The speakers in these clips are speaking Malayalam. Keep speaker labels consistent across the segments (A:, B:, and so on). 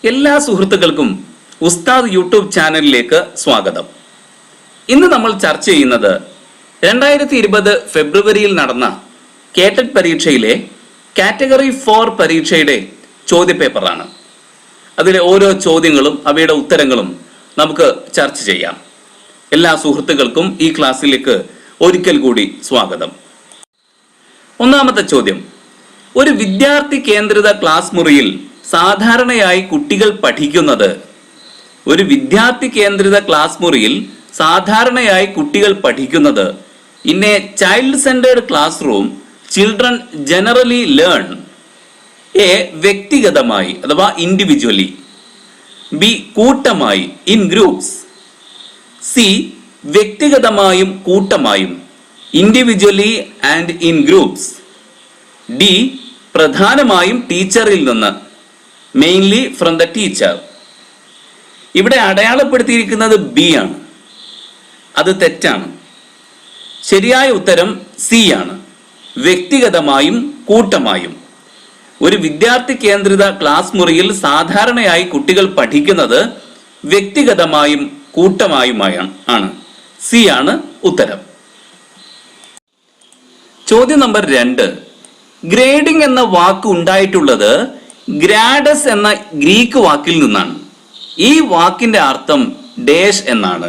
A: എല്ലാ സുഹൃത്തുക്കൾക്കും ഉസ്താദ് യൂട്യൂബ് ചാനലിലേക്ക് സ്വാഗതം. ഇന്ന് നമ്മൾ ചർച്ച ചെയ്യുന്നത് 2020 ഫെബ്രുവരിയിൽ നടന്ന കേട്ടറ്റ് പരീക്ഷയിലെ കാറ്റഗറി 4 പരീക്ഷയുടെ ചോദ്യപേപ്പറാണ്. അതിലെ ഓരോ ചോദ്യങ്ങളും അവയുടെ ഉത്തരങ്ങളും നമുക്ക് ചർച്ച ചെയ്യാം. എല്ലാ സുഹൃത്തുക്കൾക്കും ഈ ക്ലാസ്സിലേക്ക് ഒരിക്കൽ കൂടി സ്വാഗതം. ഒന്നാമത്തെ ചോദ്യം: ഒരു വിദ്യാർത്ഥി കേന്ദ്രിത ക്ലാസ് മുറിയിൽ സാധാരണയായി കുട്ടികൾ പഠിക്കുന്നത് in a child centred classroom children generally learn a വ്യക്തിഗതമായി അഥവാ ഇൻഡിവിജ്വലി, ബി കൂട്ടമായി ഇൻ ഗ്രൂപ്പ്സ്, സി വ്യക്തിഗതമായും കൂട്ടമായും individually and in groups, D പ്രധാനമായും ടീച്ചറിൽ നിന്ന് മെയിൻലി ഫ്രം ദ ടീച്ചർ. ഇവിടെ അടയാളപ്പെടുത്തിയിരിക്കുന്നത് ബി ആണ്. അത് തെറ്റാണ്. ശരിയായ ഉത്തരം സി ആണ്, വ്യക്തിഗതമായും കൂട്ടമായും. ഒരു വിദ്യാർത്ഥി കേന്ദ്രിത ക്ലാസ് മുറിയിൽ സാധാരണയായി കുട്ടികൾ പഠിക്കുന്നത് വ്യക്തിഗതമായും കൂട്ടമായുമാണ്. സി ആണ് ഉത്തരം. ചോദ്യം നമ്പർ 2: ഗ്രേഡിംഗ് എന്ന വാക്ക് ഉണ്ടായിട്ടുള്ളത് ഗ്രാഡസ് എന്ന ഗ്രീക്ക് വാക്കിൽ നിന്നാണ്. ഈ വാക്കിന്റെ അർത്ഥം ഡേഷ് എന്നാണ്.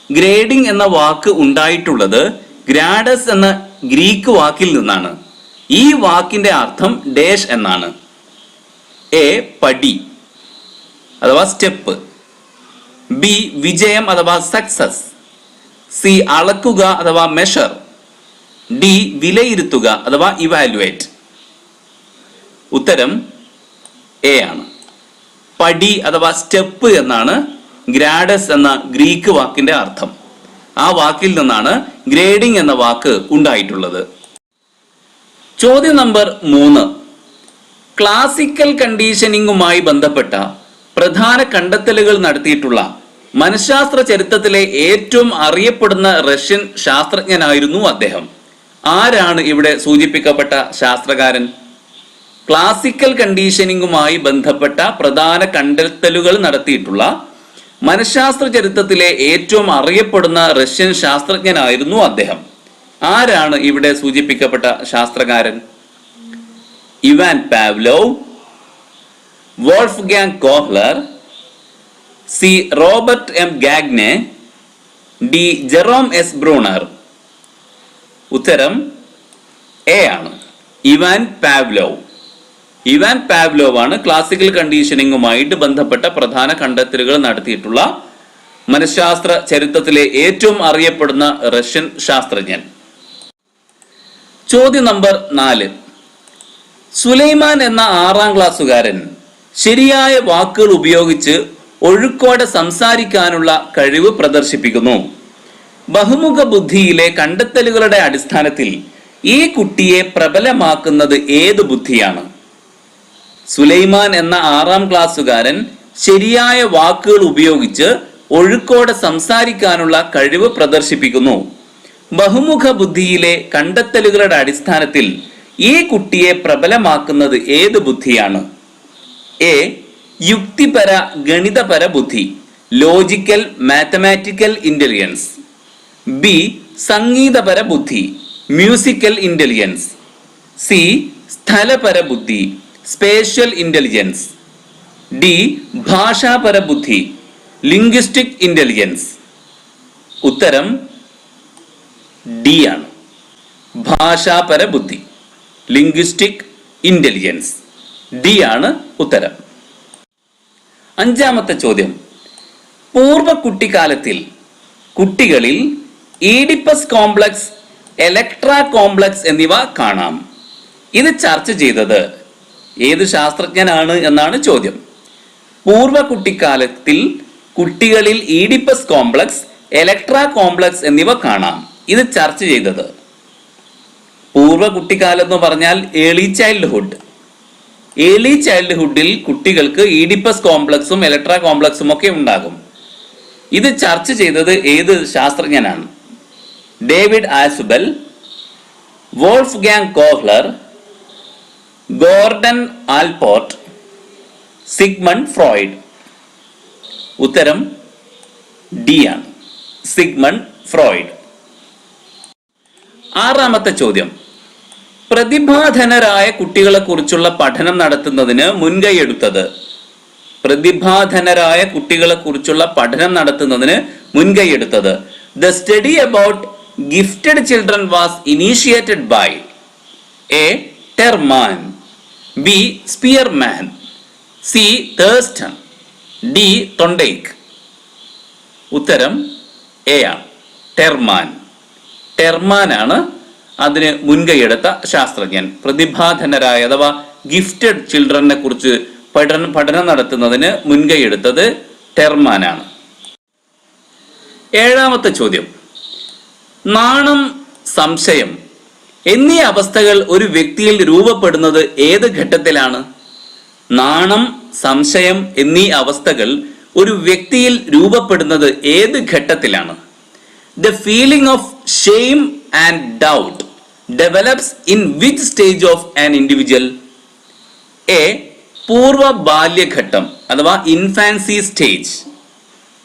A: ഗ്രേഡിംഗ് എന്ന വാക്ക് ഉണ്ടായിട്ടുള്ളത് ഗ്രാഡസ് എന്ന ഗ്രീക്ക് വാക്കിൽ നിന്നാണ്. ഈ വാക്കിന്റെ അർത്ഥം ഡേഷ് എന്നാണ്. എ പടി അഥവാ സ്റ്റെപ്പ്, ബി വിജയം അഥവാ സക്സസ്, സി അളക്കുക അഥവാ മെഷർ, ഡി വിലയിരുത്തുക അഥവാ ഇവാലുവേറ്റ്. ഉത്തരം എ ആണ്. പടി അഥവാ സ്റ്റെപ്പ് എന്നാണ് ഗ്രാഡസ് എന്ന ഗ്രീക്ക് വാക്കിന്റെ അർത്ഥം. ആ വാക്കിൽ നിന്നാണ് ഗ്രേഡിംഗ് എന്ന വാക്ക് ഉണ്ടായിട്ടുള്ളത്. ചോദ്യം നമ്പർ 3: ക്ലാസിക്കൽ കണ്ടീഷനിങ്ങുമായി ബന്ധപ്പെട്ട പ്രധാന കണ്ടെത്തലുകൾ നടത്തിയിട്ടുള്ള മനഃശാസ്ത്ര ചരിത്രത്തിലെ ഏറ്റവും അറിയപ്പെടുന്ന റഷ്യൻ ശാസ്ത്രജ്ഞനായിരുന്നു അദ്ദേഹം. ആരാണ് ഇവിടെ സൂചിപ്പിക്കപ്പെട്ട ശാസ്ത്രകാരൻ? ക്ലാസിക്കൽ കണ്ടീഷനിങ്ങുമായി ബന്ധപ്പെട്ട പ്രധാന കണ്ടെത്തലുകൾ നടത്തിയിട്ടുള്ള മനഃശാസ്ത്ര ചരിത്രത്തിലെ ഏറ്റവും അറിയപ്പെടുന്ന റഷ്യൻ ശാസ്ത്രജ്ഞനായിരുന്നു അദ്ദേഹം. ആരാണ് ഇവിടെ സൂചിപ്പിക്കപ്പെട്ട ശാസ്ത്രകാരൻ? Ivan Pavlov, Wolfgang Kohler, C Robert M Gagne, D Jerome S Bruner. ഉത്തരം എ ആണ്, ഇവാൻ പാവ്ലോവ്. ഇവാൻ പാവ്ലോവ് ആണ് ക്ലാസിക്കൽ കണ്ടീഷനിങ്ങുമായിട്ട് ബന്ധപ്പെട്ട പ്രധാന കണ്ടെത്തലുകൾ നടത്തിയിട്ടുള്ള മനഃശാസ്ത്ര ചരിത്രത്തിലെ ഏറ്റവും അറിയപ്പെടുന്ന റഷ്യൻ ശാസ്ത്രജ്ഞൻ. ചോദ്യം നമ്പർ 4: സുലൈമാൻ എന്ന 6ാം ക്ലാസ്സുകാരൻ ശരിയായ വാക്കുകൾ ഉപയോഗിച്ച് ഒഴുക്കോടെ സംസാരിക്കാനുള്ള കഴിവ് പ്രദർശിപ്പിക്കുന്നു. ബഹുമുഖ ബുദ്ധിയിലെ കണ്ടെത്തലുകളുടെ അടിസ്ഥാനത്തിൽ ഈ കുട്ടിയെ പ്രബലമാക്കുന്നത് ഏത് ബുദ്ധിയാണ്? സുലൈമാൻ എന്ന 6ാം ക്ലാസ്സുകാരൻ ശരിയായ വാക്കുകൾ ഉപയോഗിച്ച് ഒഴുക്കോടെ സംസാരിക്കാനുള്ള കഴിവ് പ്രദർശിപ്പിക്കുന്നു. ബഹുമുഖ ബുദ്ധിയിലെ കണ്ടെത്തലുകളുടെ അടിസ്ഥാനത്തിൽ ഈ കുട്ടിയെ പ്രബലമാക്കുന്നത് ഏത് ബുദ്ധിയാണ്? എ യുക്തിപര ഗണിതപര ബുദ്ധി, ലോജിക്കൽ മാത്തമാറ്റിക്കൽ ഇന്റലിജൻസ്, ബി സംഗീതപര ബുദ്ധി, മ്യൂസിക്കൽ ഇന്റലിജൻസ്, സി സ്ഥലപര ബുദ്ധി, സ്പേഷ്യൽ ഇന്റലിജൻസ്, ഡി ഭാഷാപര ബുദ്ധി, ലിംഗ്വിസ്റ്റിക് ഇന്റലിജൻസ്. ഉത്തരം ഡി ആണ്, ഭാഷാപര ബുദ്ധി, ലിംഗ്വിസ്റ്റിക് ഇന്റലിജൻസ്. ഡി ആണ് ഉത്തരം. 5ാമത്തെ ചോദ്യം: പൂർവ്വ കുട്ടിക്കാലത്തിൽ കുട്ടികളിൽ ഈഡിപ്പസ് കോംപ്ലക്സ്, എലക്ട്ര കോംപ്ലക്സ് എന്നിവ കാണാം. ഇത് ചർച്ച ചെയ്തത് ഏത് ശാസ്ത്രജ്ഞനാണ് എന്നാണ് ചോദ്യം. പൂർവ്വ കുട്ടിക്കാലത്തിൽ കുട്ടികളിൽ ഈഡിപ്പസ് കോംപ്ലക്സ്, എലക്ട്ര കോംപ്ലക്സ് എന്നിവ കാണാം. ഇത് ചർച്ച ചെയ്തത് പൂർവ്വ കുട്ടിക്കാലം എന്ന് പറഞ്ഞാൽ ഏർലി ചൈൽഡ്ഹുഡ്. ഏർലി ചൈൽഡ്ഹുഡിൽ കുട്ടികൾക്ക് ഈഡിപ്പസ് കോംപ്ലക്സും എലക്ട്ര കോംപ്ലക്സും ഒക്കെ ഉണ്ടാകും. ഇത് ചർച്ച ചെയ്തത് ഏത് ശാസ്ത്രജ്ഞനാണ്? David Ausubel, Wolfgang Kohler, Gordon Allport, Sigmund Freud. ഉത്തരം ഡി ആണ്, സിഗ്മണ്ട് ഫ്രോയിഡ്. ആറാമത്തെ ചോദ്യം. പ്രതിഭാധനരായ കുട്ടികളെ കുറിച്ചുള്ള പഠനം നടത്തുന്നതിന് മുൻകൈയെടുത്തത്. പ്രതിഭാധനരായ കുട്ടികളെ കുറിച്ചുള്ള പഠനം നടത്തുന്നതിന് മുൻകൈയെടുത്തത്. The study about gifted children was initiated by A. Terman, B. Spearman, C. Thurston, D. Thorndike. ഉത്തരം എ ആണ്, ടെർമാൻ. ടെർമാൻ ആണ് അതിന് മുൻകൈയെടുത്ത ശാസ്ത്രജ്ഞൻ. പ്രതിഭാധനരായ അഥവാ ഗിഫ്റ്റഡ് ചിൽഡ്രനെ കുറിച്ച് പഠനം നടത്തുന്നതിന് മുൻകൈയെടുത്തത് ടെർമാനാണ്. ഏഴാമത്തെ ചോദ്യം. നാണം, സംശയം എന്നീ അവസ്ഥകൾ ഒരു വ്യക്തിയിൽ രൂപപ്പെടുന്നത് ഏത് ഘട്ടത്തിലാണ്? നാണം, സംശയം എന്നീ അവസ്ഥകൾ ഒരു വ്യക്തിയിൽ രൂപപ്പെടുന്നത് ഏത് ഘട്ടത്തിലാണ്? The feeling of shame and doubt develops in which stage of an individual? A. പൂർവ ബാല്യഘട്ടം അഥവാ ഇൻഫാൻസി സ്റ്റേജ്.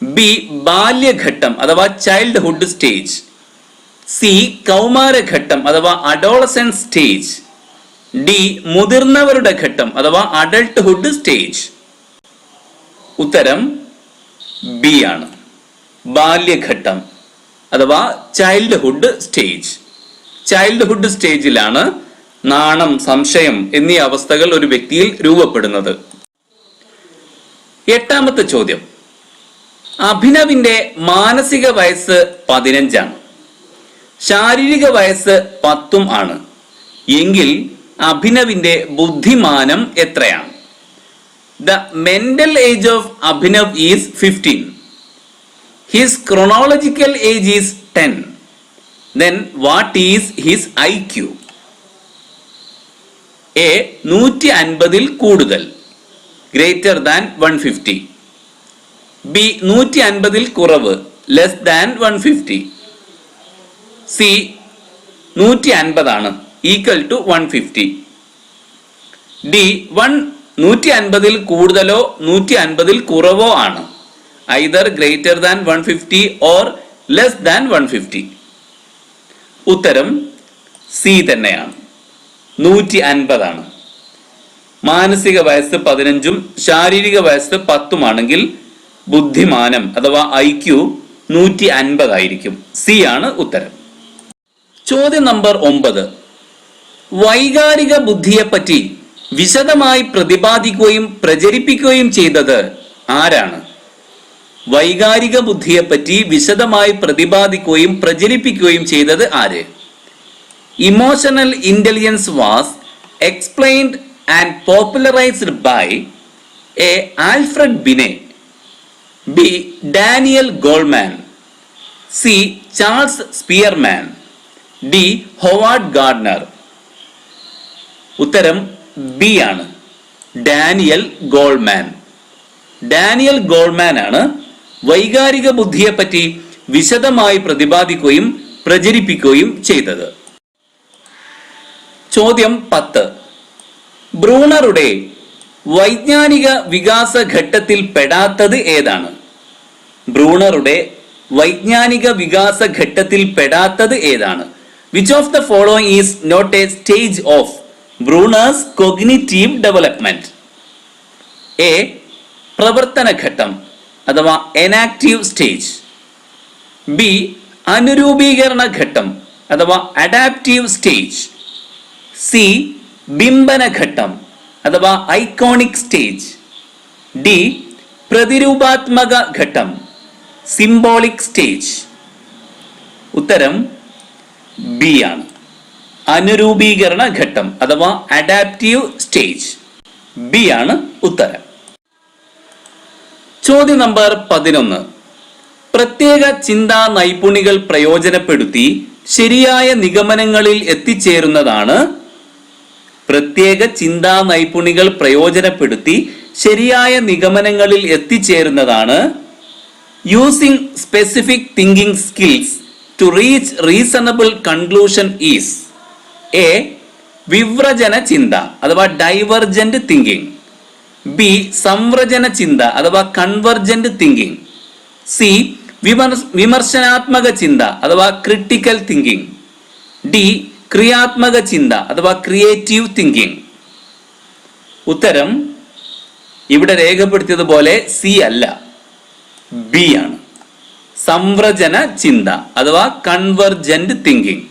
A: ബി. ബാല്യഘട്ടം അഥവാ ചൈൽഡ്ഹുഡ് സ്റ്റേജ്. സി. കൗമാരഘട്ടം അഥവാ അഡോളസെന്റ് സ്റ്റേജ്. ഡി. മുതിർന്നവരുടെ ഘട്ടം അഥവാ അഡൾട്ട്ഹുഡ് സ്റ്റേജ്. ഉത്തരം ബി ആണ്, ബാല്യഘട്ടം അഥവാ ചൈൽഡ്ഹുഡ് സ്റ്റേജ്. ചൈൽഡ്ഹുഡ് സ്റ്റേജിലാണ് നാണം, സംശയം എന്നീ അവസ്ഥകൾ ഒരു വ്യക്തിയിൽ രൂപപ്പെടുന്നത്. എട്ടാമത്തെ ചോദ്യം. അഭിനവിന്റെ മാനസിക വയസ്സ് 15 ആണ്, ശാരീരിക വയസ്സ് 10 ആണ്. എങ്കിൽ അഭിനവിന്റെ ബുദ്ധിമാനം എത്രയാണ്? The mental age of Abhinav is 15. His chronological age is 10. Then what is his IQ? A. 150 കൂടുതൽ, greater than 150. B. 150 കുറവ്, less than 150. C. 150 ആണ്, equal to 150. D. 150 കൂടുതലോ 150 കുറവോ ആണ്, either greater than 150 or less than 150. ഉത്തരം സി തന്നെയാണ്, 150 ആണ്. മാനസിക വയസ്സ് 15ഉം ശാരീരിക വയസ്സ് 10ഉം ആണെങ്കിൽ ബുദ്ധിമാനം അഥവാ IQ 150 ആയിരിക്കും. സി ആണ് ഉത്തരം. ചോദ്യം നമ്പർ 9. വൈകാരിക ബുദ്ധിയെപ്പറ്റി വിശദമായി പ്രതിപാദിക്കുകയും പ്രചരിപ്പിക്കുകയും ചെയ്തത് ആരാണ്? വൈകാരിക ബുദ്ധിയെപ്പറ്റി വിശദമായി പ്രതിപാദിക്കുകയും പ്രചരിപ്പിക്കുകയും ചെയ്തത് ആര്? Emotional intelligence was explained and popularised by A. Alfred Binet, B. Daniel Goleman, C. Charles Spearman, D. Howard Gardner. ഉത്തരം ബി ആണ്, ഡാനിയൽ ഗോൾമാൻ. ഡാനിയൽ ഗോൾമാൻ ആണ് വൈകാരിക ബുദ്ധിയെപ്പറ്റി വിശദമായി പ്രതിപാദിക്കുകയും പ്രചരിപ്പിക്കുകയും ചെയ്തത്. ചോദ്യം 10. ബ്രൂണറുടെ വൈജ്ഞാനിക വികാസ ഘട്ടത്തിൽ പെടാത്തത് ഏതാണ്? ബ്രൂണറുടെ വൈജ്ഞാനിക വികാസ ഘട്ടത്തിൽ പെടാത്തത് ഏതാണ്? Which of the following is not a stage of Brunner's cognitive development? A. പ്രവർത്തന ഘട്ടം അഥവാ എനാക്റ്റീവ് സ്റ്റേജ്. ബി. അനുരൂപീകരണ ഘട്ടം അഥവാ അഡാപ്റ്റീവ് സ്റ്റേജ്. സി. ബിംബന ഘട്ടം അഥവാ ഐക്കോണിക് സ്റ്റേജ്. ഡി. പ്രതിരൂപാത്മക ഘട്ടം സിംബോളിക് സ്റ്റേജ്. ഉത്തരം ബി ആണ്, അനുരൂപീകരണ ഘട്ടം അഥവാ അഡാപ്റ്റീവ് സ്റ്റേജ്. ബി ആണ് ഉത്തരം. ചോദ്യം നമ്പർ 11. പ്രത്യേക ചിന്താ നൈപുണികൾ പ്രയോജനപ്പെടുത്തി ശരിയായ നിഗമനങ്ങളിൽ എത്തിച്ചേരുന്നതാണ്. പ്രത്യേക ചിന്താ നൈപുണികൾ പ്രയോജനപ്പെടുത്തി ശരിയായ നിഗമനങ്ങളിൽ എത്തിച്ചേരുന്നതാണ് using specific thinking skills to reach reasonable conclusion is. A. വിവ്രജന ചിന്ത അഥവാ ഡൈവർജന്റ് തിങ്കിങ്. ബി സംവ്രജന ചിന്ത അഥവാ കൺവർജന്റ് തിങ്കിങ്. സി വിമർശനാത്മക ചിന്ത അഥവാ ക്രിട്ടിക്കൽ തിങ്കിങ്. ഡി ക്രിയാത്മക ചിന്ത അഥവാ ക്രിയേറ്റീവ് തിങ്കിങ്. ഉത്തരം ഇവിടെ രേഖപ്പെടുത്തിയതുപോലെ സി അല്ല, ബി ആണ്. സംവ്രജന ചിന്ത അഥവാ കൺവർജന്റ് തിങ്കിങ്.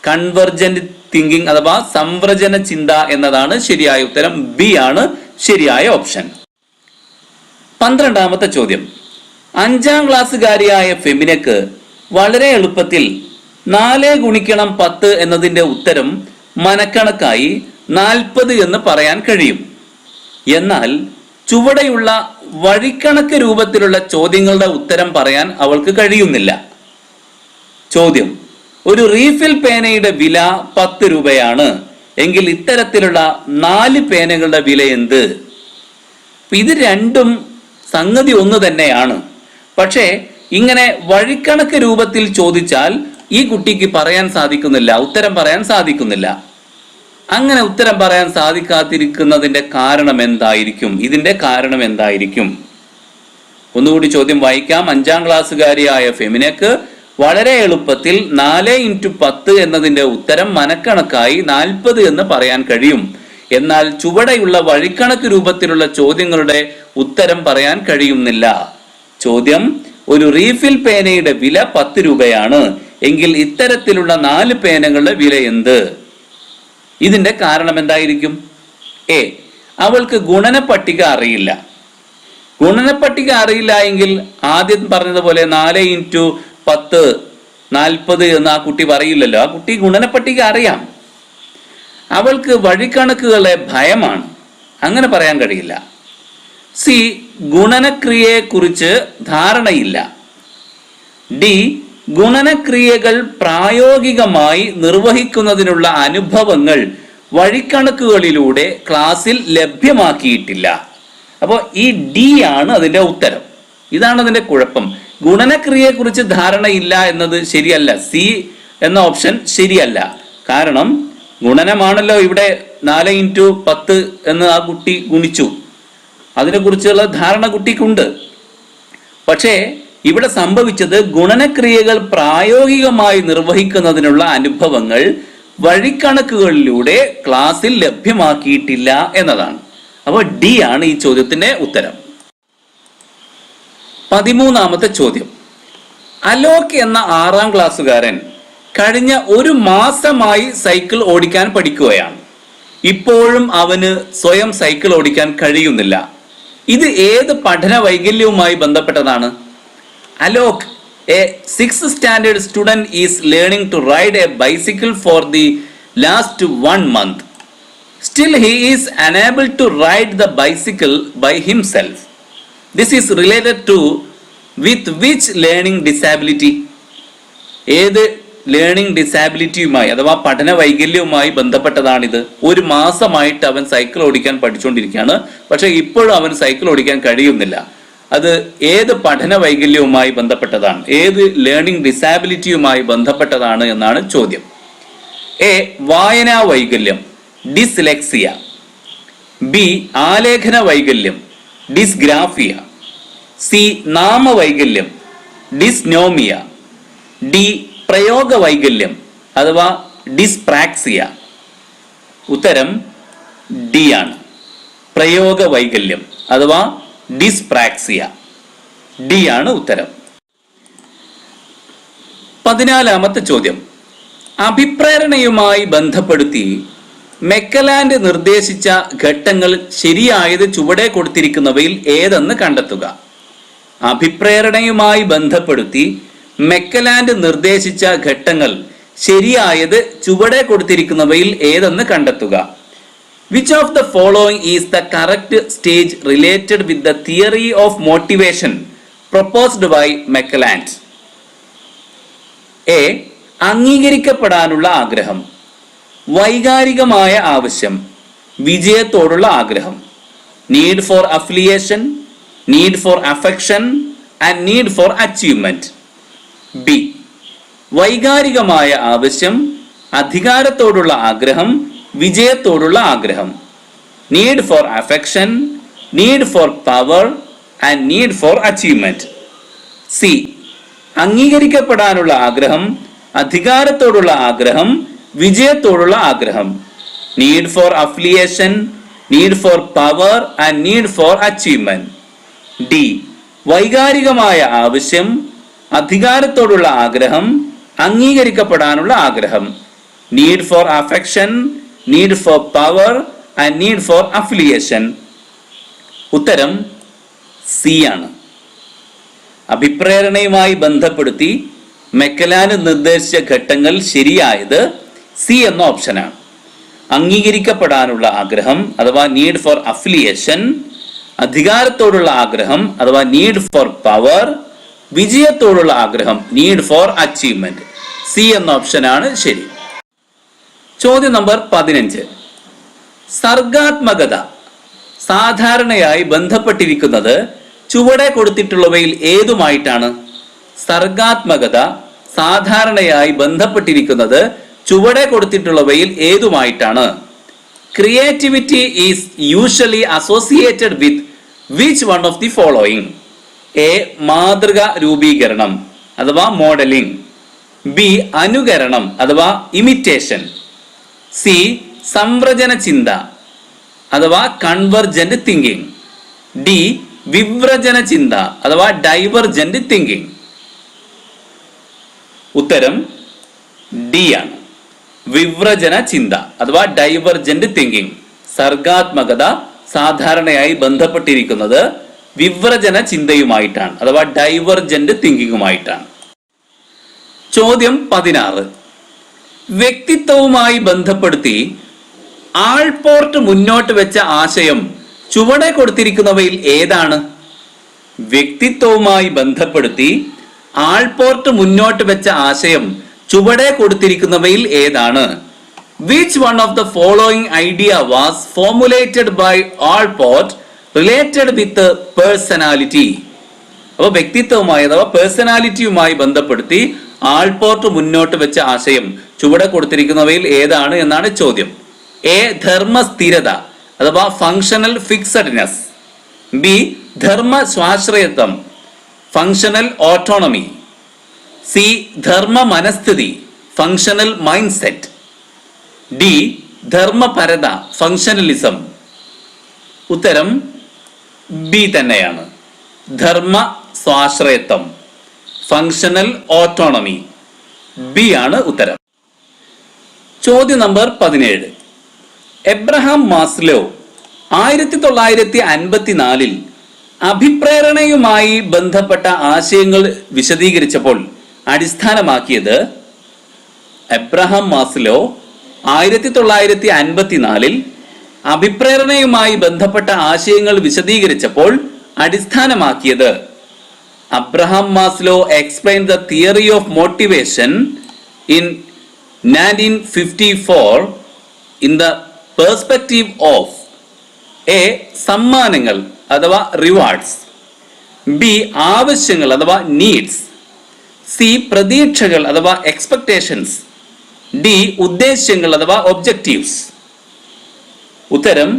A: കൺവർജന്റ് തിങ്കിങ് അഥവാ സംവ്രജന ചിന്ത എന്നതാണ് ശരിയായ ഉത്തരം. ബി ആണ് ശരിയായ ഓപ്ഷൻ. 12ാമത്തെ ചോദ്യം. 5ാം ക്ലാസ്സുകാരിയായ ഫെമിനക്ക് വളരെ എളുപ്പത്തിൽ 4 ഗുണിക്കണം 10 എന്നതിന്റെ ഉത്തരം മനക്കണക്കായി 40 എന്ന് പറയാൻ കഴിയും. എന്നാൽ ചുവടെയുള്ള വഴിക്കണക്ക് രൂപത്തിലുള്ള ചോദ്യങ്ങളുടെ ഉത്തരം പറയാൻ അവൾക്ക് കഴിയുന്നില്ല. ചോദ്യം: ഒരു റീഫിൽ പേനയുടെ വില 10 രൂപയാണ് എങ്കിൽ ഇത്തരത്തിലുള്ള 4 പേനകളുടെ വില എന്ത്? ഇത് രണ്ടും സംഗതി ഒന്ന് തന്നെയാണ്. പക്ഷേ ഇങ്ങനെ വഴിക്കണക്ക് രൂപത്തിൽ ചോദിച്ചാൽ ഈ കുട്ടിക്ക് പറയാൻ സാധിക്കുന്നില്ല, ഉത്തരം പറയാൻ സാധിക്കുന്നില്ല. അങ്ങനെ ഉത്തരം പറയാൻ സാധിക്കാതിരിക്കുന്നതിന്റെ കാരണം എന്തായിരിക്കും? ഇതിന്റെ കാരണം എന്തായിരിക്കും? ഒന്നുകൂടി ചോദ്യം വായിക്കാം. 5ാം ക്ലാസ്സുകാരിയായ ഫെമിനക്ക് വളരെ എളുപ്പത്തിൽ 4x10 എന്നതിന്റെ ഉത്തരം മനക്കണക്കായി 40 എന്ന് പറയാൻ കഴിയും. എന്നാൽ ചുവടെയുള്ള വഴിക്കണക്ക് രൂപത്തിലുള്ള ചോദ്യങ്ങളുടെ ഉത്തരം പറയാൻ കഴിയുന്നില്ല. ചോദ്യം: ഒരു റീഫിൽ പേനയുടെ വില 10 രൂപയാണ് എങ്കിൽ ഇത്തരത്തിലുള്ള 4 പേനകളുടെ വില എന്ത്? ഇതിന്റെ കാരണം എന്തായിരിക്കും? എ, അവൾക്ക് ഗുണനപ്പട്ടിക അറിയില്ല. ഗുണനപ്പട്ടിക അറിയില്ല എങ്കിൽ ആദ്യം പറഞ്ഞതുപോലെ 4x10 40 എന്ന് ആ കുട്ടി പറയില്ലല്ലോ. ആ കുട്ടി ഗുണനപ്പട്ടിക അറിയാം. അവൾക്ക് വഴിക്കണക്കുകളെ ഭയമാണ്, അങ്ങനെ പറയാൻ കഴിയില്ല. സി, ഗുണനക്രിയയെ കുറിച്ച് ധാരണയില്ല. ഡി, ഗുണനക്രിയകൾ പ്രായോഗികമായി നിർവഹിക്കുന്നതിനുള്ള അനുഭവങ്ങൾ വഴിക്കണക്കുകളിലൂടെ ക്ലാസ്സിൽ ലഭ്യമാക്കിയിട്ടില്ല. അപ്പോൾ ഈ ഡി ആണ് അതിന്റെ ഉത്തരം. ഇതാണ് അതിന്റെ കുഴപ്പം. ഗുണനക്രിയയെ കുറിച്ച് ധാരണയില്ല എന്നത് ശരിയല്ല. സി എന്ന ഓപ്ഷൻ ശരിയല്ല. കാരണം ഗുണനമാണല്ലോ ഇവിടെ 4x10 എന്ന് ആ കുട്ടി ഗുണിച്ചു. അതിനെക്കുറിച്ചുള്ള ധാരണ കുട്ടിക്കുണ്ട്. പക്ഷേ ഇവിടെ സംഭവിച്ചത് ഗുണനക്രിയകൾ പ്രായോഗികമായി നിർവഹിക്കുന്നതിനുള്ള അനുഭവങ്ങൾ വഴിക്കണക്കുകളിലൂടെ ക്ലാസ്സിൽ ലഭ്യമാക്കിയിട്ടില്ല എന്നതാണ്. അപ്പോൾ ഡി ആണ് ഈ ചോദ്യത്തിന്റെ ഉത്തരം. 13ാമത്തെ ചോദ്യം. അലോക് എന്ന 6ാം ക്ലാസ്സുകാരൻ കഴിഞ്ഞ 1 മാസമായി സൈക്കിൾ ഓടിക്കാൻ പഠിക്കുകയാണ്. ഇപ്പോഴും അവന് സ്വയം സൈക്കിൾ ഓടിക്കാൻ കഴിയുന്നില്ല. ഇത് ഏത് പഠന വൈകല്യവുമായി ബന്ധപ്പെട്ടതാണ്? Alok, a 6th standard student, is learning to ride a bicycle for the last 1 month. Still, he is unable to ride the bicycle by himself. This is related to with which learning disability? ഏത് ലേണിംഗ് ഡിസാബിലിറ്റിയുമായി അഥവാ പഠന വൈകല്യവുമായി ബന്ധപ്പെട്ടതാണിത്? 1 മാസമായിട്ട് അവൻ സൈക്കിൾ ഓടിക്കാൻ പഠിച്ചുകൊണ്ടിരിക്കുകയാണ്. പക്ഷെ ഇപ്പോഴും അവൻ സൈക്കിൾ ഓടിക്കാൻ കഴിയുന്നില്ല. അത് ഏത് പഠന വൈകല്യവുമായി ബന്ധപ്പെട്ടതാണ്? ഏത് ലേണിംഗ് ഡിസാബിലിറ്റിയുമായി ബന്ധപ്പെട്ടതാണ് എന്നാണ് ചോദ്യം. എ, വായനാ വൈകല്യം, ഡിസ്ലെക്സിയ. ബി, ആലേഖന വൈകല്യം, ഡിസ്ഗ്രാഫിയ. സി, നാമവൈകല്യം, ഡിസ്നോമിയ. ഡി, പ്രയോഗ വൈകല്യം അഥവാ ഡിസ്പ്രാക്സിയ. ഉത്തരം ഡി ആണ്, പ്രയോഗ വൈകല്യം അഥവാ ഡിസ്പ്രാക്സിയ. ഡി ആണ് ഉത്തരം. 14ാമത്തെ ചോദ്യം. അഭിപ്രേരണയുമായി ബന്ധപ്പെടുത്തി മെക്കലാൻഡ് നിർദ്ദേശിച്ച ഘട്ടങ്ങൾ ശരിയായത് ചുവടെ കൊടുത്തിരിക്കുന്നവയിൽ ഏതെന്ന് കണ്ടെത്തുക. അഭിപ്രേരണയുമായി ബന്ധപ്പെടുത്തി മെക്കലാൻഡ് നിർദ്ദേശിച്ച ഘട്ടങ്ങൾ ശരിയായത് ചുവടെ കൊടുത്തിരിക്കുന്നവയിൽ ഏതെന്ന് കണ്ടെത്തുക. Which of the following is the correct stage related with the theory of motivation proposed by Macleland? A, അംഗീകരിക്കപ്പെടാനുള്ള ആഗ്രഹം, വൈകാരികമായ ആവശ്യം, വിജയത്തോടുള്ള ആഗ്രഹം. Need for affiliation, need for affection and need for achievement. B, വൈകാരികമായ ആവശ്യം, അധികാരത്തോടുള്ള ആഗ്രഹം, വിജയത്തോടുള്ള ആഗ്രഹം. Need for affection, need for power and need for achievement. C. അംഗീകരിക്കപ്പെടാനുള്ള ആഗ്രഹം, അധികാരത്തോടുള്ള ആഗ്രഹം, വിജയത്തോടുള്ള ആഗ്രഹം. Need for affiliation, need for power and need for achievement. D. വൈകാരികമായ ആവശ്യം, അധികാരത്തോടുള്ള ആഗ്രഹം, അംഗീകരിക്കപ്പെടാനുള്ള ആഗ്രഹം. Need for affection, need for power and need for affiliation. ഉത്തരം സി ആണ്. അഭിപ്രേരണയുമായി ബന്ധപ്പെടുത്തി മെക്കലാൻ നിർദ്ദേശിച്ച ഘട്ടങ്ങൾ ശരിയായത് സി എന്ന ഓപ്ഷനാണ്. അംഗീകരിക്കപ്പെടാനുള്ള ആഗ്രഹം അഥവാ നീഡ് ഫോർ അഫിലിയേഷൻ, അധികാരത്തോടുള്ള ആഗ്രഹം അഥവാ നീഡ് ഫോർ പവർ, വിജയത്തോടുള്ള ആഗ്രഹം നീഡ് ഫോർ അച്ചീവ്മെന്റ്. സി എന്ന ഓപ്ഷനാണ് ശരി. ചോദ്യം നമ്പർ 15. സർഗാത്മകത സാധാരണയായി ബന്ധപ്പെട്ടിരിക്കുന്നത് ചുവടെ കൊടുത്തിട്ടുള്ളവയിൽ ഏതുമായിട്ടാണ്? സർഗാത്മകത സാധാരണയായി ബന്ധപ്പെട്ടിരിക്കുന്നത് ചുവടെ കൊടുത്തിട്ടുള്ളവയിൽ ഏതുമായിട്ടാണ്? Creativity is usually associated with which one of the following? A. മാതൃക രൂപീകരണം അഥവാ മോഡലിംഗ്. ബി. അനുകരണം അഥവാ ഇമിറ്റേഷൻ. സി. സംവ്രജന ചിന്ത അഥവാ കൺവർജന്റ് തിങ്കിങ്. ഡി. വിവ്രജന ചിന്ത അഥവാ ഡൈവർജന്റ് തിങ്കിങ്. ഉത്തരം ഡി ആണ്. വിവ്രജന ചിന്ത അഥവാ ഡൈവർജന്റ് തിങ്കിങ്. സർഗാത്മകത സാധാരണയായി ബന്ധപ്പെട്ടിരിക്കുന്നത് വിവ്രജന ചിന്തയുമായിട്ടാണ് അഥവാ ഡൈവർജന്റ് തിങ്കിങ്ങുമായിട്ടാണ്. ചോദ്യം 16. വ്യക്തിത്വവുമായി ബന്ധപ്പെടുത്തി ആൾപോർട്ട് മുന്നോട്ട് വെച്ച ആശയം ചുവടെ കൊടുത്തിരിക്കുന്നവയിൽ ഏതാണ്? വ്യക്തിത്വവുമായി ബന്ധപ്പെടുത്തി ആൾപോർട്ട് മുന്നോട്ട് വെച്ച ആശയം ചുവടെ കൊടുത്തിരിക്കുന്നവയിൽ ഏതാണ്? Which one of the following idea was formulated by Allport related with personality? അപ്പോൾ വ്യക്തിത്വവുമായി അഥവാ പേഴ്സണാലിറ്റിയുമായി ബന്ധപ്പെടുത്തി ആൾപോർട്ട് മുന്നോട്ട് വെച്ച ആശയം ചുവടെ കൊടുത്തിരിക്കുന്നവയിൽ ഏതാണ് എന്നാണ് ചോദ്യം. എ. ധർമ്മസ്ഥിരത അഥവാ ഫങ്ഷണൽ ഫിക്സഡ്നെസ്. ബി. ധർമ്മ സ്വാശ്രയത്വം ഫങ്ഷണൽ ഓട്ടോണമി. സി. ധർമ്മ മനസ്ഥിതി ഫങ്ഷണൽ മൈൻഡ് സെറ്റ്. ഡി. ധർമ്മപരത ഫങ്ഷണലിസം. ഉത്തരം ബി തന്നെയാണ്. ധർമ്മ സ്വാശ്രയത്വം ഫങ്ഷണൽ ഓട്ടോണമി. ബി ആണ് ഉത്തരം. ചോദ്യം നമ്പർ 17. എബ്രഹാം മാസ്ലോ 1954 അഭിപ്രേരണയുമായി ബന്ധപ്പെട്ട ആശയങ്ങൾ വിശദീകരിച്ചപ്പോൾ അടിസ്ഥാനമാക്കിയത്? എബ്രഹാം മാസ്ലോ 1954 അഭിപ്രേരണയുമായി ബന്ധപ്പെട്ട ആശയങ്ങൾ വിശദീകരിച്ചപ്പോൾ അടിസ്ഥാനമാക്കിയത്? Abraham Maslow explained the theory of motivation in 1954 in the perspective of A. സമ്മാനങ്ങൾ അഥവാ റിവാർഡ്സ്. ബി. ആവശ്യങ്ങൾ അഥവാ നീഡ്സ്. സി. പ്രതീക്ഷകൾ അഥവാ എക്സ്പെക്ടേഷൻസ്. ഡി. ഉദ്ദേശ്യങ്ങൾ അഥവാ ഒബ്ജക്റ്റീവ്സ്. ഉത്തരം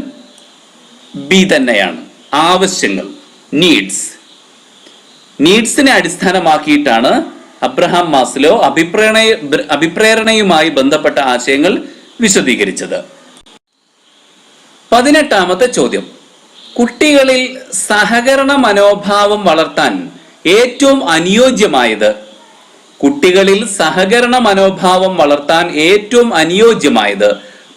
A: ബി തന്നെയാണ്. ആവശ്യങ്ങൾ നീഡ്സ്. നീഡ്സിനെ അടിസ്ഥാനമാക്കിയിട്ടാണ് അബ്രഹാം മാസ്ലോ അഭിപ്രേരണയുമായി ബന്ധപ്പെട്ട ആശയങ്ങൾ വിശദീകരിച്ചത്. 18ാമത്തെ ചോദ്യം. കുട്ടികളിൽ സഹകരണ മനോഭാവം വളർത്താൻ ഏറ്റവും അനുയോജ്യമായത്? കുട്ടികളിൽ സഹകരണ മനോഭാവം വളർത്താൻ ഏറ്റവും അനുയോജ്യമായത്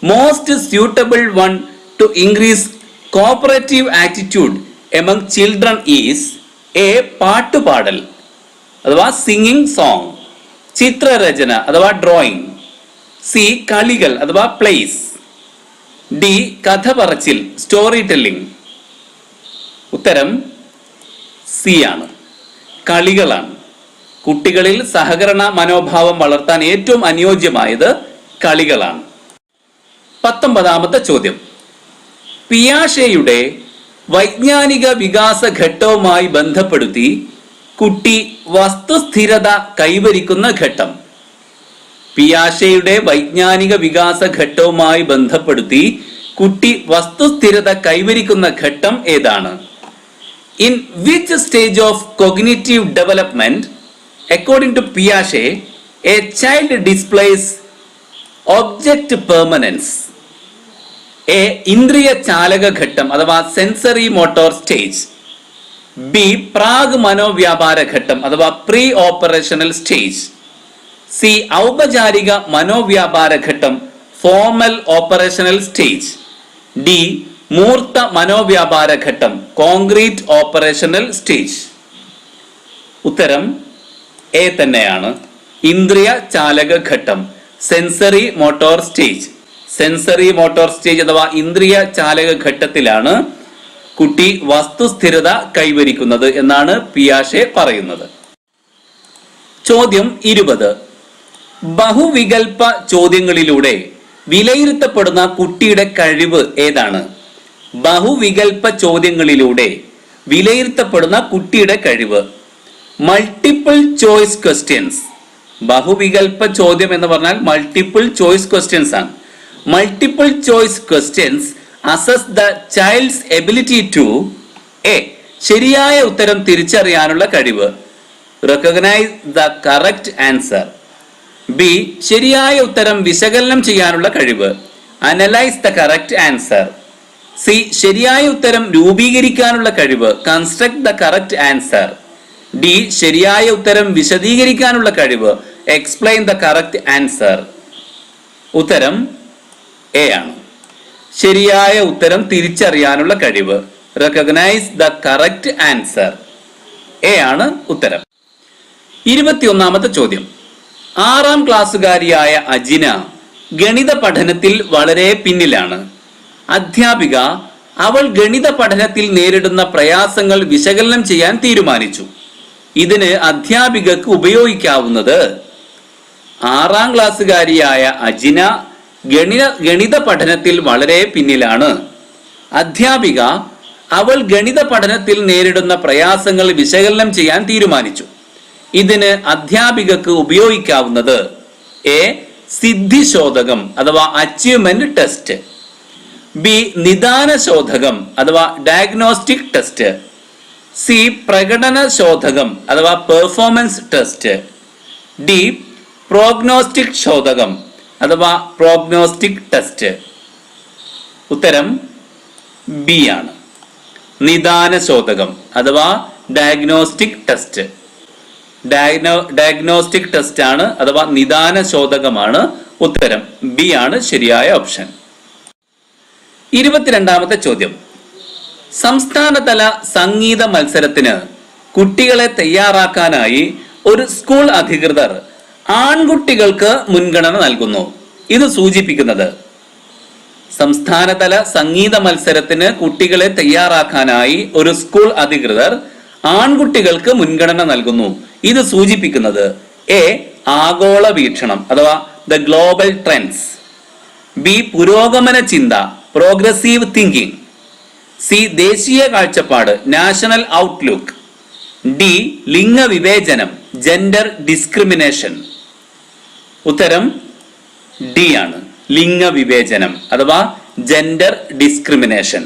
A: most suitable one to increase cooperative attitude among children is A. പാട്ടുപാടൽ അഥവാ സിംഗിങ് സോങ്. ചിത്രരചന അഥവാ ഡ്രോയിങ്. സി. കളികൾ അഥവാ പ്ലേസ്. ഡി. കഥ പറച്ചിൽ സ്റ്റോറി ടെല്ലിംഗ്. ഉത്തരം സി ആണ്. കളികളാണ്. കുട്ടികളിൽ സഹകരണ മനോഭാവം വളർത്താൻ ഏറ്റവും അനുയോജ്യമായത് കളികളാണ്. 19ാമത്തെ ചോദ്യം. പിയാഷെയുടെ വൈജ്ഞാനിക വികാസ ഘട്ടവുമായി ബന്ധപ്പെടുത്തി കുട്ടി വസ്തുസ്ഥിരത കൈവരിക്കുന്ന ഘട്ടം. പിയാഷെയുടെ വൈജ്ഞാനിക വികാസ ഘട്ടവുമായി ബന്ധപ്പെടുത്തി കുട്ടി വസ്തുസ്ഥിരത കൈവരിക്കുന്ന ഘട്ടം ഏതാണ്? In which stage of cognitive development, according to Piaget, a child displays object permanence? A. ഇന്ദ്രിയ ചാലക ഘട്ടം അഥവാ സെൻസറി മോട്ടോർ സ്റ്റേജ്. ബി. പ്രാഗ് മനോവ്യാപാര ഘട്ടം അഥവാ പ്രീ ഓപ്പറേഷണൽ സ്റ്റേജ്. സി. ഔപചാരിക മനോവ്യാപാര ഘട്ടം ഫോർമൽ ഓപ്പറേഷണൽ സ്റ്റേജ്. ഡി. മൂർത്ത മനോവ്യാപാര ഘട്ടം കോൺക്രീറ്റ് ഓപ്പറേഷണൽ സ്റ്റേജ്. ഉത്തരം എ തന്നെയാണ്. ഇന്ദ്രിയ ചാലക ഘട്ടം sensory motor stage. Sensory motor stage അഥവാ ഇന്ദ്രിയ ചാലക ഘട്ടത്തിലാണ് കുട്ടി വസ്തുസ്ഥിരത കൈവരിക്കുന്നത് എന്നാണ് പിയാഷെ പറയുന്നത്. ചോദ്യം 20. ബഹുവികൽപ ചോദ്യങ്ങളിലൂടെ വിലയിരുത്തപ്പെടുന്ന കുട്ടിയുടെ കഴിവ് ഏതാണ്? ബഹുവികൽപ ചോദ്യങ്ങളിലൂടെ വിലയിരുത്തപ്പെടുന്ന കുട്ടിയുടെ കഴിവ്. Multiple choice questions. ബഹുവികൽപ ചോദ്യം എന്ന് പറഞ്ഞാൽ മൾട്ടിപ്പിൾ ചോയ്സ് ക്വസ്റ്റ്യൻസ് ആണ്. Multiple choice questions assess the child's ability to A. ശരിയായ ഉത്തരം തിരിച്ചറിയാനുള്ള കഴിവ്. Recognise the correct answer. B. ശരിയായ ഉത്തരം വിശകലനം ചെയ്യാനുള്ള കഴിവ്. Analyse the correct answer. C. ശരിയായ ഉത്തരം രൂപീകരിക്കാനുള്ള കഴിവ്. Construct the correct answer. D. ശരിയായ ഉത്തരം വിശദീകരിക്കാനുള്ള കഴിവ്. Explain the correct answer. ഉത്തരം എ ആണ്. ശരിയായ ഉത്തരം തിരിച്ചറിയാനുള്ള കഴിവ്. Recognise the correct answer. A ആണ് ഉത്തരം. 21ാമത്തെ ചോദ്യം. 6ാം ക്ലാസ്സുകാരിയായ അജിന ഗണിത പഠനത്തിൽ വളരെ പിന്നിലാണ്. അധ്യാപിക അവൾ ഗണിത പഠനത്തിൽ നേരിടുന്ന പ്രയാസങ്ങൾ വിശകലനം ചെയ്യാൻ തീരുമാനിച്ചു. ഇതിന് അധ്യാപികക്ക് ഉപയോഗിക്കാവുന്നത്. 6ാം ക്ലാസ്സുകാരിയായ അജിന ഗണിത പഠനത്തിൽ വളരെ പിന്നിലാണ്. അധ്യാപിക അവൾ ഗണിത പഠനത്തിൽ നേരിടുന്ന പ്രയാസങ്ങൾ വിശകലനം ചെയ്യാൻ തീരുമാനിച്ചു. ഇതിന് അധ്യാപികക്ക് ഉപയോഗിക്കാവുന്നത്. എ. സിദ്ധിശോധകം അഥവാ അച്ചീവ്മെന്റ് ടെസ്റ്റ്. ബി. നിദാന ശോധകം അഥവാ ഡയഗ്നോസ്റ്റിക് ടെസ്റ്റ്. സി. പ്രകടന ശോധകം അഥവാ പെർഫോമൻസ് ടെസ്റ്റ്. ഡി. പ്രോഗ്നോസ്റ്റിക് ശോധകം അഥവാ പ്രോഗ്നോസ്റ്റിക് ടെസ്റ്റ്. ഉത്തരം ബി ആണ്. നിദാന ശോധകം അഥവാ ഡയഗ്നോസ്റ്റിക് ടെസ്റ്റ്. ഡയഗ്നോസ്റ്റിക് ടെസ്റ്റ് ആണ് അഥവാ നിദാന ശോധകമാണ്. ഉത്തരം ബി ആണ് ശരിയായ ഓപ്ഷൻ. 22ാമത്തെ ചോദ്യം. സംസ്ഥാനതല സംഗീത മത്സരത്തിന് കുട്ടികളെ തയ്യാറാക്കാനായി ഒരു സ്കൂൾ അധികൃതർ ആൺകുട്ടികൾക്ക് മുൻഗണന നൽകുന്നു. ഇത് സൂചിപ്പിക്കുന്നത്. സംസ്ഥാനതല സംഗീത മത്സരത്തിന് കുട്ടികളെ തയ്യാറാക്കാനായി ഒരു സ്കൂൾ അധികൃതർ ആൺകുട്ടികൾക്ക് മുൻഗണന നൽകുന്നു. ഇത് സൂചിപ്പിക്കുന്നത്. എ. ആഗോള വീക്ഷണം അഥവാ ദ ഗ്ലോബൽ ട്രെൻഡ്സ്. ബി. പുരോഗമന ചിന്ത പ്രോഗ്രസീവ് തിങ്കിങ്. സി. ദേശീയ കാഴ്ചപ്പാട് നാഷണൽ ഔട്ട്ലുക്ക്. ഡി. ലിംഗവിവേചനം ജെൻഡർ ഡിസ്ക്രിമിനേഷൻ. ഉത്തരം ഡി ആണ്. ലിംഗവിവേചനം അഥവാ ജെൻഡർ ഡിസ്ക്രിമിനേഷൻ.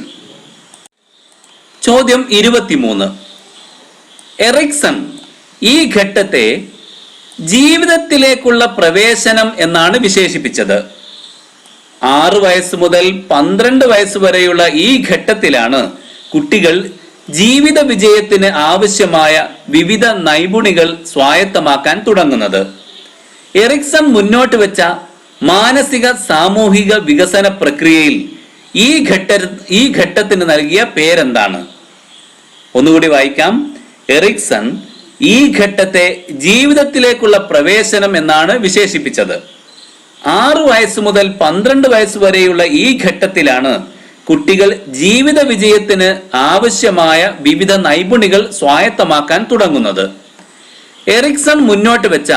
A: ചോദ്യം 23. എറിക്സൺ ഈ ഘട്ടത്തെ ജീവിതത്തിലേക്കുള്ള പ്രവേശനം എന്നാണ് വിശേഷിപ്പിച്ചത്. 6 വയസ്സ് മുതൽ 12 വയസ്സ് വരെയുള്ള ഈ ഘട്ടത്തിലാണ് കുട്ടികൾ ജീവിത വിജയത്തിന് ആവശ്യമായ വിവിധ നൈപുണികൾ സ്വായത്തമാക്കാൻ തുടങ്ങുന്നത്. എറിക്സൺ മുന്നോട്ട് വെച്ച മാനസിക സാമൂഹിക വികസന പ്രക്രിയയിൽ ഈ ഘട്ടത്തിന് നൽകിയ പേരെന്താണ്? ഒന്നുകൂടി വായിക്കാം. എറിക്സൺ ഈ ഘട്ടത്തെ ജീവിതത്തിലേക്കുള്ള പ്രവേശനം എന്നാണ് വിശേഷിപ്പിച്ചത്. 6 വയസ്സ് മുതൽ 12 വയസ്സ് വരെയുള്ള ഈ ഘട്ടത്തിലാണ് കുട്ടികൾ ജീവിത വിജയത്തിന് ആവശ്യമായ വിവിധ നൈപുണികൾ സ്വായത്തമാക്കാൻ തുടങ്ങുന്നത്. എറിക്സൺ മുന്നോട്ട് വെച്ച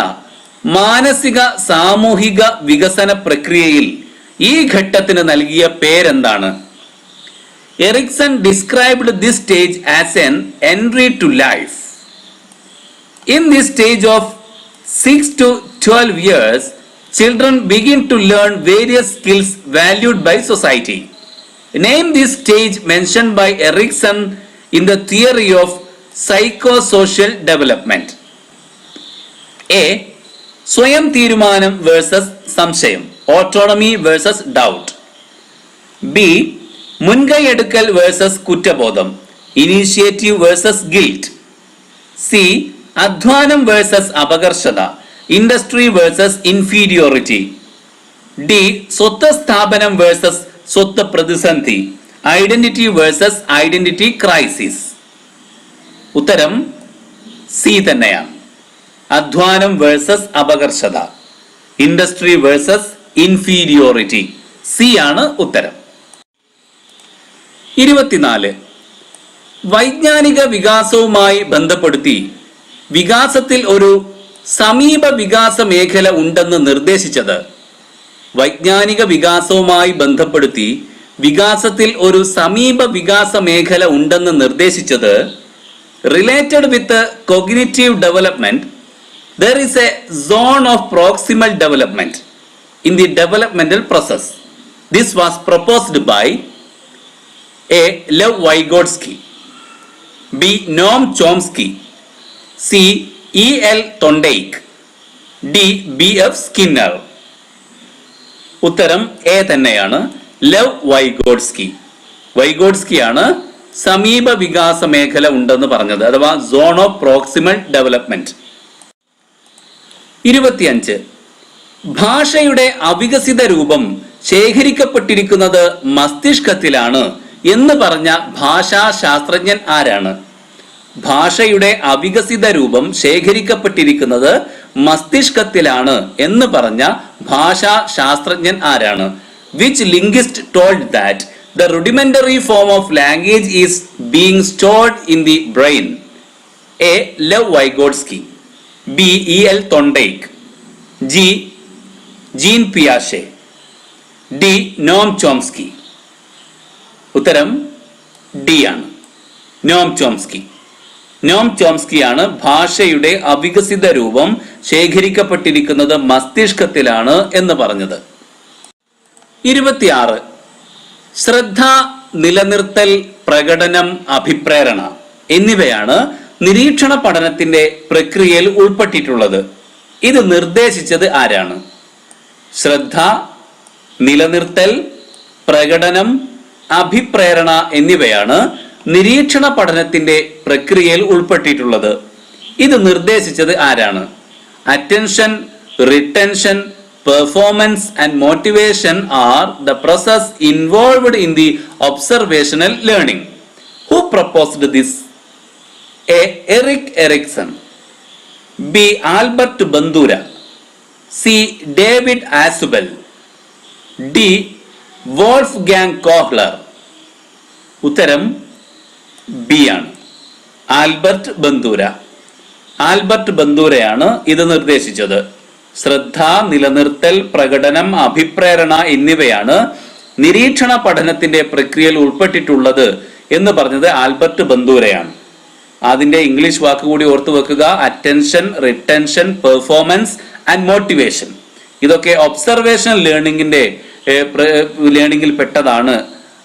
A: മാനസിക സാമൂഹിക വികസന പ്രക്രിയയിൽ ഈ ഘട്ടത്തിന് നൽകിയ പേരെന്താണ്? Erikson described this stage as an entry to life. In this stage of 6 to 12 years, children begin to learn various skills valued by society. Name this stage mentioned by Erikson in the theory of psychosocial development. A. സ്വയം തീരുമാനം വേഴ്സസ് സംശയം, ഓട്ടോണമി വേഴ്സസ് ഡൗട്ട്. ബി. മുൻകൈയെടുക്കൽ വേഴ്സസ് കുറ്റബോധം, ഇനീഷ്യേറ്റീവ് വേഴ്സസ് ഗിൽറ്റ്. സി. അധ്വാനം വേഴ്സസ് അപകർഷത, ഇൻഡസ്ട്രി വേഴ്സസ് ഇൻഫീരിയോറിറ്റി. ഡി. സ്വത്ത് സ്ഥാപനം വേഴ്സസ് സ്വത്ത് പ്രതിസന്ധി, ഐഡന്റിറ്റി വേഴ്സസ് ഐഡന്റിറ്റി ക്രൈസിസ്. ഉത്തരം സി തന്നെയാണ്. അധ്വാനം വേഴ്സസ് അപകർഷത, ഇൻഡസ്ട്രി വേഴ്സസ് ഇൻഫീരിയോറിറ്റി. സി ആണ് ഉത്തരം. 24. വൈജ്ഞാനിക വികാസവുമായി ബന്ധപ്പെടുത്തി വികാസത്തിൽ ഒരു സമീപ വികാസ മേഖല ഉണ്ടെന്ന് നിർദ്ദേശിച്ചത്. വൈജ്ഞാനിക വികാസവുമായി ബന്ധപ്പെടുത്തി വികാസത്തിൽ ഒരു സമീപ വികാസ മേഖല ഉണ്ടെന്ന് നിർദ്ദേശിച്ചത്. Related with cognitive development, there is a zone of proximal development in the developmental process. This was proposed by A. Lev Vygotsky, B. Noam Chomsky, C. E.L. Thorndike, D. B.F. Skinner. ഉത്തരം എ തന്നെയാണ്, ലെവ് വൈഗോട്സ്കി. വൈഗോട്സ്കിയാണ് സമീപ വികാസ മേഖല ഉണ്ടെന്ന് പറഞ്ഞത്, അഥവാ സോൺ ഓഫ് പ്രോക്സിമൽ ഡെവലപ്മെന്റ്. 25. ഭാഷയുടെ അവികസിത രൂപം ശേഖരിക്കപ്പെട്ടിരിക്കുന്നത് മസ്തിഷ്കത്തിലാണ് എന്ന് പറഞ്ഞ ഭാഷാ ശാസ്ത്രജ്ഞൻ ആരാണ്? ഭാഷയുടെ അവികസിത രൂപം ശേഖരിക്കപ്പെട്ടിരിക്കുന്നത് മസ്തിഷ്കത്തിലാണ് എന്ന് പറഞ്ഞ ഭാഷാ ശാസ്ത്രജ്ഞൻ ആരാണ്? Which linguist told that the rudimentary form of language is being stored in the brain? A. Lev Vygotsky, B. E.L. Thorndike, G. Jean Piaget, D. Noam Chomsky. ഉത്തരം ഡി ആണ്, നോം ചോംസ്കി. നോം ചോംസ്കിയാണ് ഭാഷയുടെ അവികസിത രൂപം ശേഖരിക്കപ്പെട്ടിരിക്കുന്നത് മസ്തിഷ്കത്തിലാണ് എന്ന് പറഞ്ഞത്. 26. ശ്രദ്ധ, നിലനിർത്തൽ, പ്രകടനം, അഭിപ്രേരണ എന്നിവയാണ് നിരീക്ഷണ പഠനത്തിന്റെ പ്രക്രിയയിൽ ഉൾപ്പെട്ടിട്ടുള്ളത്. ഇത് നിർദ്ദേശിച്ചത് ആരാണ്? ശ്രദ്ധ, നിലനിർത്തൽ, പ്രകടനം, അഭിപ്രേരണ എന്നിവയാണ് നിരീക്ഷണ പഠനത്തിന്റെ പ്രക്രിയയിൽ ഉൾപ്പെട്ടിട്ടുള്ളത്. ഇത് നിർദ്ദേശിച്ചത് ആരാണ്? Attention, retention, performance and motivation are the process involved in the observational learning. Who proposed this? A. Erik Erikson, B. Albert Bandura, C. David Ausubel, D. Wolfgang Kohler. ഉത്തരം ബി ആണ്, ആൽബർട്ട് ബന്ദൂര. ആൽബർട്ട് ബന്ദൂരയാണ് ഇത് നിർദ്ദേശിച്ചത്. ശ്രദ്ധ, നിലനിർത്തൽ, പ്രകടനം, അഭിപ്രേരണ എന്നിവയാണ് നിരീക്ഷണ പഠനത്തിന്റെ പ്രക്രിയയിൽ ഉൾപ്പെട്ടിട്ടുള്ളത് എന്ന് പറഞ്ഞത് ആൽബർട്ട് ബന്ദൂരയാണ്. അതിന്റെ ഇംഗ്ലീഷ് വാക്ക് കൂടി ഓർത്തു വെക്കുക: attention, retention, performance and motivation. ഇതൊക്കെ ഒബ്സർവേഷണൽ ലേണിംഗിൽ പെട്ടതാണ്.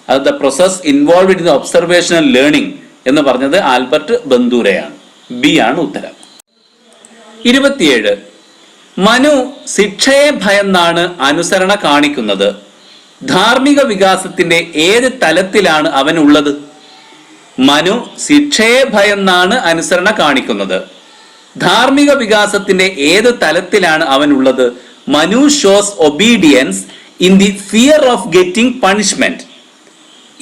A: അത് the process involved in the observational learning എന്ന് പറഞ്ഞത് ആൽബർട്ട് ബന്ദൂരയാണ്. ബി ആണ് ഉത്തരം. 27. മനു ശിക്ഷയെ ഭയന്നാണ് അനുസരണ കാണിക്കുന്നത്. ധാർമ്മിക വികാസത്തിന്റെ ഏത് തലത്തിലാണ് അവൻ ഉള്ളത്? മനു ശിക്ഷയെ ഭയന്നാണ് അനുസരണ കാണിക്കുന്നത്. ധാർമ്മിക വികാസത്തിന്റെ ഏത് തലത്തിലാണ് അവൻ ഉള്ളത്? Manu shows obedience in the fear of getting punishment.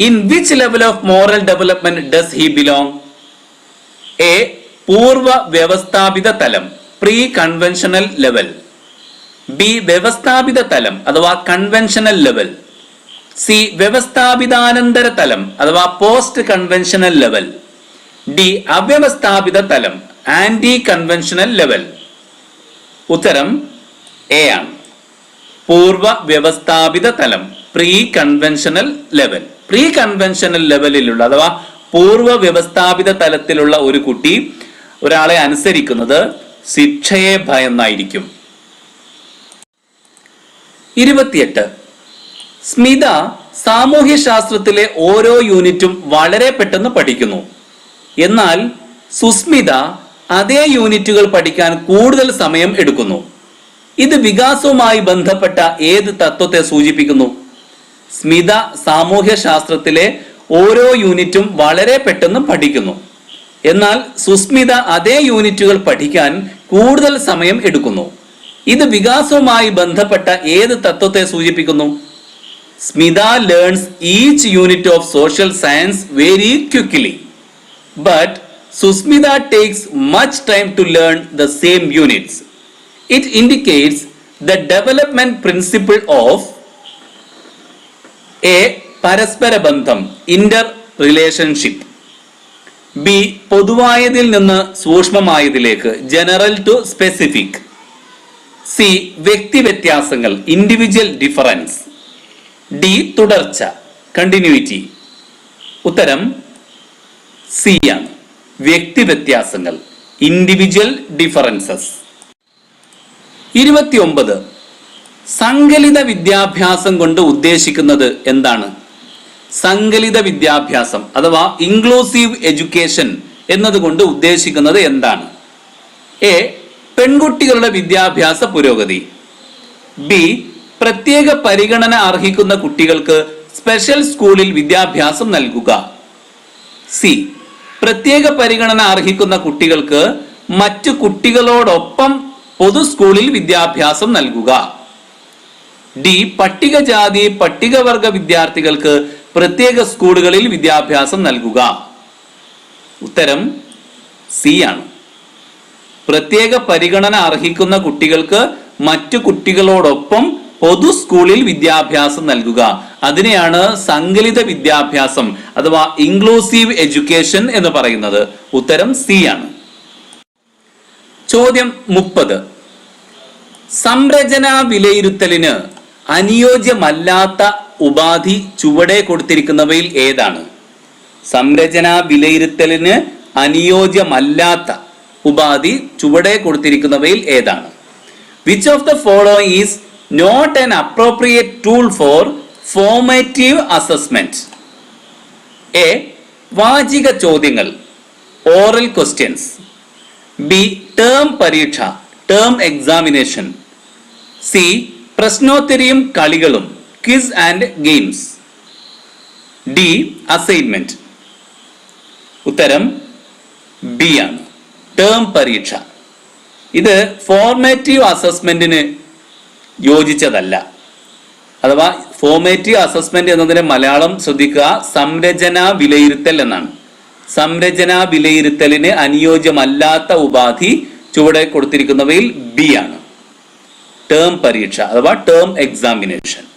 A: In which level of moral development does he belong? A. പൂർവ വ്യവസ്ഥാപിത തലം, പ്രീ കൺവെൻഷണൽ ലെവൽ. ബി. വ്യവസ്ഥാപിത തലം അഥവാ കൺവെൻഷണൽ ലെവൽ. സി. വ്യവസ്ഥാപിതാനന്തര തലം അഥവാ പോസ്റ്റ് കൺവെൻഷണൽ ലെവൽ. ഡി. അവ്യവസ്ഥാപിത തലം, ആന്റി കൺവെൻഷണൽ ലെവൽ. ഉത്തരം എ ആണ്, പൂർവ വ്യവസ്ഥാപിത തലം, pre conventional level. Pre conventional ലെവലിലുള്ള അഥവാ പൂർവ വ്യവസ്ഥാപിത തലത്തിലുള്ള ഒരു കുട്ടി ഒരാളെ അനുസരിക്കുന്നത് ശിക്ഷയെ ഭയന്നായിരിക്കും. 28. സ്മിത സാമൂഹ്യശാസ്ത്രത്തിലെ ഓരോ യൂണിറ്റും വളരെ പെട്ടെന്ന് പഠിക്കുന്നു. എന്നാൽ സുസ്മിത അതേ യൂണിറ്റുകൾ പഠിക്കാൻ കൂടുതൽ സമയം എടുക്കുന്നു. ഇത് വികാസവുമായി ബന്ധപ്പെട്ട ഏത് തത്വത്തെ സൂചിപ്പിക്കുന്നു? സ്മിത സാമൂഹ്യശാസ്ത്രത്തിലെ ഓരോ യൂണിറ്റും വളരെ പെട്ടെന്ന് പഠിക്കുന്നു. എന്നാൽ സുസ്മിത അതേ യൂണിറ്റുകൾ പഠിക്കാൻ കൂടുതൽ സമയം എടുക്കുന്നു. ഇത് വികാസവുമായി ബന്ധപ്പെട്ട ഏത് തത്വത്തെ സൂചിപ്പിക്കുന്നു? Smita learns each unit of social science very quickly, but Susmita takes much time to learn the same units. It indicates the development principle of A. പരസ്പര ബന്ധം, ഇന്റർ റിലേഷൻഷിപ്പ്. ബി. പൊതുവായതിൽ നിന്ന് സൂക്ഷ്മമായതിലേക്ക്, ജനറൽ ടു സ്പെസിഫിക്. സി. വ്യക്തി വ്യത്യാസങ്ങൾ, ഇൻഡിവിജ്വൽ ഡിഫറൻസ്. ഡി. തുടർച്ച, കണ്ടിന്യൂറ്റി. ഉത്തരം സി ആണ്. വ്യക്തി വ്യത്യാസങ്ങൾ, ഇൻഡിവിജ്വൽ ഡിഫറൻസസ്. 29. സങ്കലിത വിദ്യാഭ്യാസം കൊണ്ട് ഉദ്ദേശിക്കുന്നത് എന്താണ്? സങ്കലിത വിദ്യാഭ്യാസം അഥവാ ഇൻക്ലൂസീവ് എഡ്യൂക്കേഷൻ എന്നതുകൊണ്ട് ഉദ്ദേശിക്കുന്നത് എന്താണ്? എ. പെൺകുട്ടികളുടെ വിദ്യാഭ്യാസ പുരോഗതി. ബി. പ്രത്യേക പരിഗണന അർഹിക്കുന്ന കുട്ടികൾക്ക് സ്പെഷ്യൽ സ്കൂളിൽ വിദ്യാഭ്യാസം നൽകുക. സി. പ്രത്യേക പരിഗണന അർഹിക്കുന്ന കുട്ടികൾക്ക് മറ്റു കുട്ടികളോടൊപ്പം പൊതു സ്കൂളിൽ വിദ്യാഭ്യാസം നൽകുക. ഡി. പട്ടികജാതി പട്ടികവർഗ വിദ്യാർത്ഥികൾക്ക് പ്രത്യേക സ്കൂളുകളിൽ വിദ്യാഭ്യാസം നൽകുക. ഉത്തരം സി ആണ്. പ്രത്യേക പരിഗണന അർഹിക്കുന്ന കുട്ടികൾക്ക് മറ്റു കുട്ടികളോടൊപ്പം പൊതു സ്കൂളിൽ വിദ്യാഭ്യാസം നൽകുക. അതിനെയാണ് സങ്കലിത വിദ്യാഭ്യാസം അഥവാ ഇൻക്ലൂസീവ് എഡ്യൂക്കേഷൻ എന്ന് പറയുന്നത്. ഉത്തരം സി ആണ്. ചോദ്യം 30. സംരചനാ വിലയിരുത്തലിന് അനുയോജ്യമല്ലാത്ത ഉപാധി ചുവടെ കൊടുത്തിരിക്കുന്നവയിൽ ഏതാണ്? സംരചനാ വിലയിരുത്തലിന് അനുയോജ്യമല്ലാത്ത ഉപാധി ചുവടെ കൊടുത്തിരിക്കുന്നവയിൽ ഏതാണ്? Which of the following is not an appropriate tool for formative assessment? A. വാചിക ചോദ്യങ്ങൾ, ഓറൽ ക്വസ്റ്റ്യൻസ്. ബി. ടേം പരീക്ഷ, ടേം എക്സാമിനേഷൻ. സി. പ്രശ്നോത്തരിയും കളികളും, quiz and games. D. Assignment. ഉത്തരം ബി ആണ്. ടേം പരീക്ഷ. ഇത് ഫോർമേറ്റീവ് അസസ്മെന്റിന് യോജിച്ചതല്ല. അഥവാ ഫോർമേറ്റീവ് അസസ്മെന്റ് എന്നതിന്റെ മലയാളം ശ്രദ്ധിക്കുക, സംരചനാ വിലയിരുത്തൽ എന്നാണ്. സംരചനാ വിലയിരുത്തലിന് അനുയോജ്യമല്ലാത്ത ഉപാധി ചുവടെ കൊടുത്തിരിക്കുന്നവയിൽ ബി ആണ്. ടേം പരീക്ഷ അഥവാ ടേം എക്സാമിനേഷൻ.